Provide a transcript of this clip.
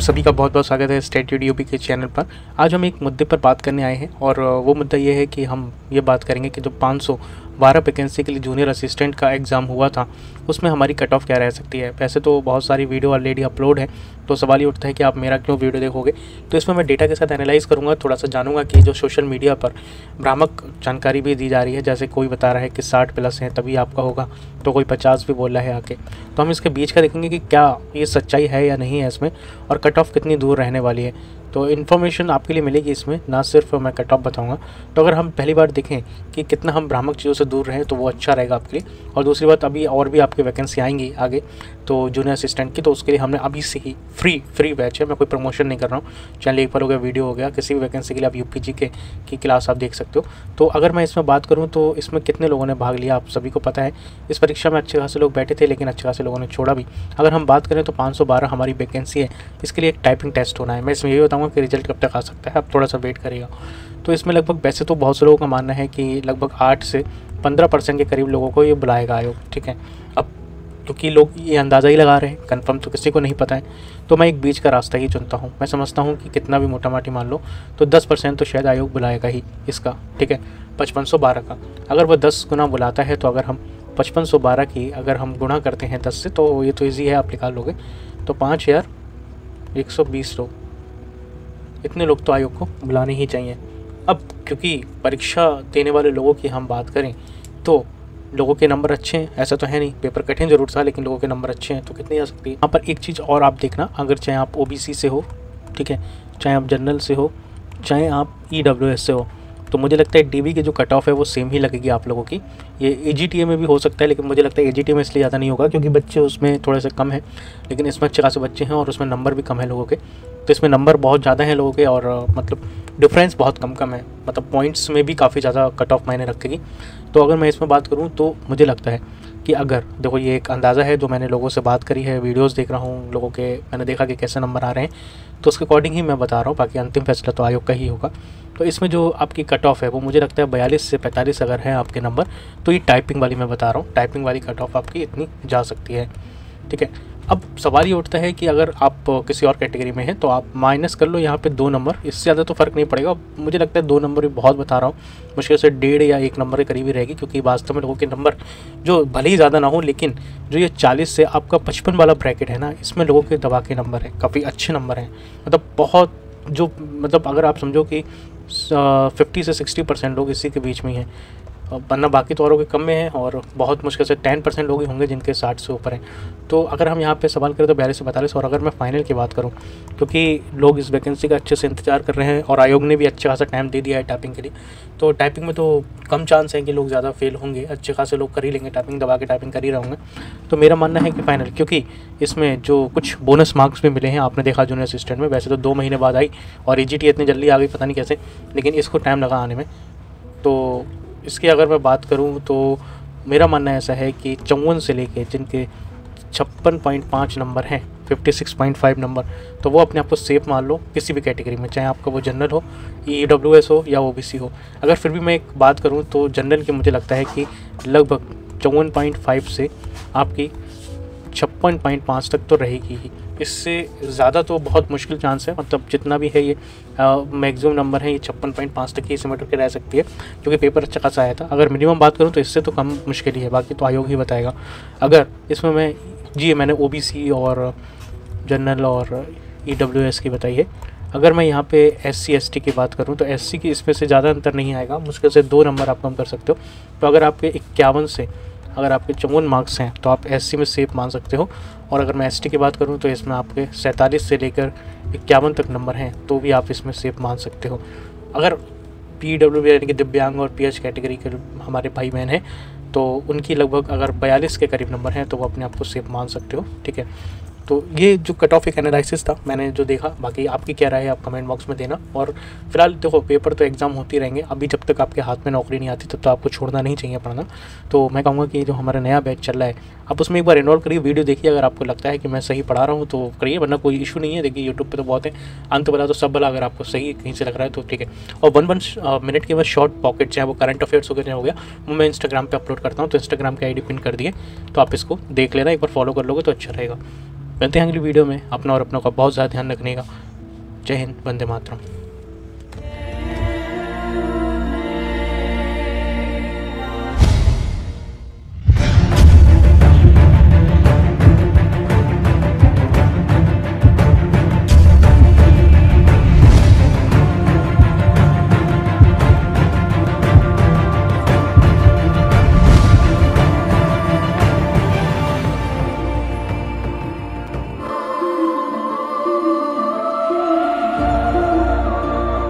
सभी का बहुत बहुत स्वागत है स्टेट यूडी के चैनल पर। आज हम एक मुद्दे पर बात करने आए हैं और वो मुद्दा ये है कि हम ये बात करेंगे कि जो 512 वैकेंसी के लिए जूनियर असिस्टेंट का एग्ज़ाम हुआ था उसमें हमारी कट ऑफ क्या रह सकती है। वैसे तो बहुत सारी वीडियो ऑलरेडी अपलोड है, तो सवाल ये उठता है कि आप मेरा क्यों वीडियो देखोगे। तो इसमें मैं डेटा के साथ एनालाइज़ करूँगा, थोड़ा सा जानूंगा कि जो सोशल मीडिया पर भ्रामक जानकारी भी दी जा रही है, जैसे कोई बता रहा है कि 60+ है तभी आपका होगा, तो कोई 50 भी बोल रहा है आके। तो हम इसके बीच का देखेंगे कि क्या ये सच्चाई है या नहीं है इसमें, और कट ऑफ कितनी दूर रहने वाली है। तो इन्फॉर्मेशन आपके लिए मिलेगी इसमें, ना सिर्फ मैं कट ऑफ बताऊंगा। तो अगर हम पहली बार देखें कि कितना हम भ्रामक चीज़ों से दूर रहें तो वो अच्छा रहेगा आपके लिए। और दूसरी बात, अभी और भी आपकी वैकेंसी आएंगी आगे तो जूनियर असिस्टेंट की, तो उसके लिए हमने अभी से ही फ्री बैच है, मैं कोई प्रमोशन नहीं कर रहा हूँ। चैनल एक पर हो गया, वीडियो हो गया, किसी भी वैकेंसी के लिए आप यूपीजी की क्लास आप देख सकते हो। तो अगर मैं इसमें बात करूँ तो इसमें कितने लोगों ने भाग लिया आप सभी को पता है। इस परीक्षा में अच्छे खासे लोग बैठे थे, लेकिन अच्छे खासे लोगों ने छोड़ा भी। अगर हम बात करें तो 512 हमारी वैकेंसी है, इसके लिए एक टाइपिंग टेस्ट होना है। मैं इसमें यही बताऊँगा कि रिजल्ट कब तक आ सकता है, आप थोड़ा सा वेट करिएगा। तो इसमें लगभग, वैसे तो बहुत से लोगों का मानना है कि लगभग 8 से 15% के करीब लोगों को ये बुलाएगा आयोग, ठीक है। अब क्योंकि लोग ये अंदाज़ा ही लगा रहे हैं, कंफर्म तो किसी को नहीं पता है, तो मैं एक बीच का रास्ता ही चुनता हूँ। मैं समझता हूँ कि कितना भी मोटा माटी मान लो तो 10% तो शायद आयोग बुलाएगा ही इसका, ठीक है, 5512 का। अगर वह 10 गुना बुलाता है तो अगर हम 5512 की अगर हम गुणा करते हैं 10 से, तो ये तो ईजी है, आप निकाल लोगे। तो 5120 लोग, इतने लोग तो आयोग को बुलाने ही चाहिए। अब क्योंकि परीक्षा देने वाले लोगों की हम बात करें तो लोगों के नंबर अच्छे हैं, ऐसा तो है नहीं, पेपर कठिन जरूर था लेकिन लोगों के नंबर अच्छे हैं, तो कितनी आ सकती है। यहाँ पर एक चीज़ और आप देखना, अगर चाहे आप ओबीसी से हो, ठीक है, चाहे आप जनरल से हो, चाहे आप ईडब्ल्यूएस से हो, तो मुझे लगता है डीबी की जो कट ऑफ है वो सेम ही लगेगी आप लोगों की। ये एजीटीए में भी हो सकता है, लेकिन मुझे लगता है एजीटीए में इसलिए ज़्यादा नहीं होगा क्योंकि बच्चे उसमें थोड़े से कम हैं, लेकिन इसमें अच्छे खासे बच्चे हैं और उसमें नंबर भी कम है लोगों के। तो इसमें नंबर बहुत ज़्यादा हैं लोगों के और मतलब डिफरेंस बहुत कम है, मतलब पॉइंट्स में भी काफ़ी ज़्यादा कट ऑफ मायने रखेगी। तो अगर मैं इसमें बात करूँ तो मुझे लगता है कि अगर देखो, ये एक अंदाज़ा है जो मैंने लोगों से बात करी है, वीडियोस देख रहा हूँ लोगों के, मैंने देखा कि कैसे नंबर आ रहे हैं, तो उसके अकॉर्डिंग ही मैं बता रहा हूँ, बाकी अंतिम फैसला तो आयोग का ही होगा। तो इसमें जो आपकी कट ऑफ है वो मुझे लगता है 42 से 45 अगर है आपके नंबर, तो ये टाइपिंग वाली मैं बता रहा हूँ, टाइपिंग वाली कट ऑफ आपकी इतनी जा सकती है, ठीक है। अब सवाल ये उठता है कि अगर आप किसी और कैटेगरी में हैं तो आप माइनस कर लो यहाँ पे 2 नंबर, इससे ज़्यादा तो फ़र्क नहीं पड़ेगा। मुझे लगता है 2 नंबर भी बहुत बता रहा हूँ, मुश्किल से 1.5 या 1 नंबर के करीब ही रहेगी, क्योंकि वास्तव में लोगों के नंबर जो भले ही ज़्यादा ना हो, लेकिन जो ये 40 से आपका 55 वाला ब्रैकेट है ना, इसमें लोगों के दबा के नंबर है, काफ़ी अच्छे नंबर हैं, मतलब बहुत जो, मतलब अगर आप समझो कि 50 से 60% लोग इसी के बीच में ही हैं, वरना बाकी तो औरों के कम में है, और बहुत मुश्किल से 10% लोग ही होंगे जिनके 60 से ऊपर हैं। तो अगर हम यहाँ पे सवाल करें तो 42 से 45। और अगर मैं फ़ाइनल की बात करूँ, क्योंकि लोग इस वैकेंसी का अच्छे से इंतजार कर रहे हैं और आयोग ने भी अच्छा खासा टाइम दे दिया है टाइपिंग के लिए, तो टाइपिंग में तो कम चांस है कि लोग ज़्यादा फेल होंगे, अच्छे खासे लोग कर ही लेंगे, टाइपिंग दबा के टाइपिंग कर ही रहे होंगे। तो मेरा मानना है कि फ़ाइनल, क्योंकि इसमें जो कुछ बोनस मार्क्स भी मिले हैं, आपने देखा जूनियर असिस्टेंट में, वैसे तो 2 महीने बाद आई और EGT इतनी जल्दी आ गई पता नहीं कैसे, लेकिन इसको टाइम लगा आने में। तो इसकी अगर मैं बात करूं तो मेरा मानना ऐसा है कि 54 से लेके जिनके 56.5 नंबर हैं, 56.5 नंबर, तो वो अपने आप को सेफ मान लो किसी भी कैटेगरी में, चाहे आपका वो जनरल हो, EWS हो या OBC हो। अगर फिर भी मैं एक बात करूं तो जनरल की मुझे लगता है कि लगभग 54.5 से आपकी 56.5 तक तो रहेगी ही, इससे ज़्यादा तो बहुत मुश्किल चांस है। मतलब जितना भी है ये मैक्सिमम नंबर है, ये 56.5 तक ही सिमट के रह सकती है, क्योंकि पेपर अच्छा खासा आया था। अगर मिनिमम बात करूँ तो इससे तो कम मुश्किल ही है, बाकी तो आयोग ही बताएगा। अगर इसमें मैंने OBC और जनरल और EWS की बताई है। अगर मैं यहाँ पे SC ST की बात करूँ तो SC की इसमें से ज़्यादा अंतर नहीं आएगा, मुश्किल से 2 नंबर आप कम कर सकते हो। तो अगर आपके 51 से अगर आपके 54 मार्क्स हैं तो आप SC में सेफ मान सकते हो। और अगर मैं ST की बात करूं तो इसमें आपके 47 से लेकर 51 तक नंबर हैं, तो भी आप इसमें सेफ मान सकते हो। अगर PW यानी कि दिव्यांग और PH कैटेगरी के हमारे भाई बहन हैं तो उनकी लगभग अगर 42 के करीब नंबर हैं तो वो अपने आप को सेफ मान सकते हो, ठीक है। तो ये जो कट ऑफ एक एनालिसिस था मैंने जो देखा, बाकी आपकी क्या राय है आप कमेंट बॉक्स में देना। और फिलहाल देखो, पेपर तो एग्ज़ाम होती रहेंगे, अभी जब तक आपके हाथ में नौकरी नहीं आती तब तो आपको छोड़ना नहीं चाहिए पढ़ना। तो मैं कहूँगा कि जो हमारा नया बैच चल रहा है आप उसमें एक बार इन्वॉल्व करिए, वीडियो देखिए, अगर आपको लगता है कि मैं सही पढ़ा रहा हूँ तो करिए, वरना कोई इशू नहीं है। देखिए यूट्यूब पर तो बहुत है, अंत भला तो सब भला, अगर आपको सही कहीं से लग रहा है तो ठीक है। और 1 मिनट के बाद शॉर्ट पॉकेट, चाहे वो करंट अफेयर्स हो गया, वो मैं इंस्टाग्राम पर अपलोड करता हूँ, तो इंस्टाग्राम की ID पिन कर दिए, तो आप इसको देख लेना, एक बार फॉलो कर लोगे तो अच्छा रहेगा। मिलते हैं अगली वीडियो में। अपना और अपनों का बहुत ज़्यादा ध्यान रखने का। जय हिंद, वंदे मातरम।